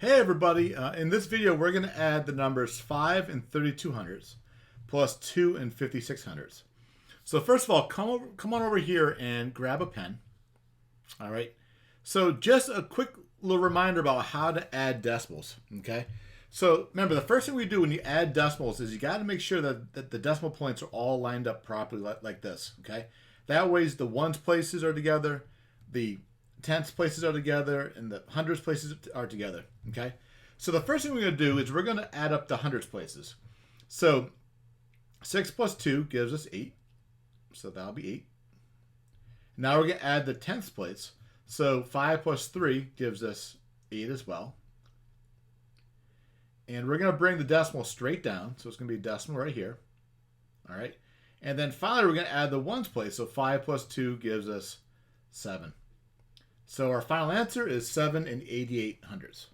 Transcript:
Hey everybody, in this video we're going to add the numbers 5 and 32 hundredths plus 2 and 56 hundredths. So first of all, come on over here and grab a pen. All right. So just a quick little reminder about how to add decimals. Okay. So remember, the first thing we do when you add decimals is you got to make sure that the decimal points are all lined up properly like this. Okay. That way the ones places are together, the tenths places are together, and the hundredths places are together. Okay. So the first thing we're going to do is we're going to add up the hundredths places. So 6 plus 2 gives us 8. So that'll be 8. Now we're going to add the tenths place. So 5 plus 3 gives us 8 as well. And we're going to bring the decimal straight down. So it's going to be a decimal right here. All right. And then finally, we're going to add the ones place. So 5 plus 2 gives us 7. So our final answer is 7 and 88 hundredths.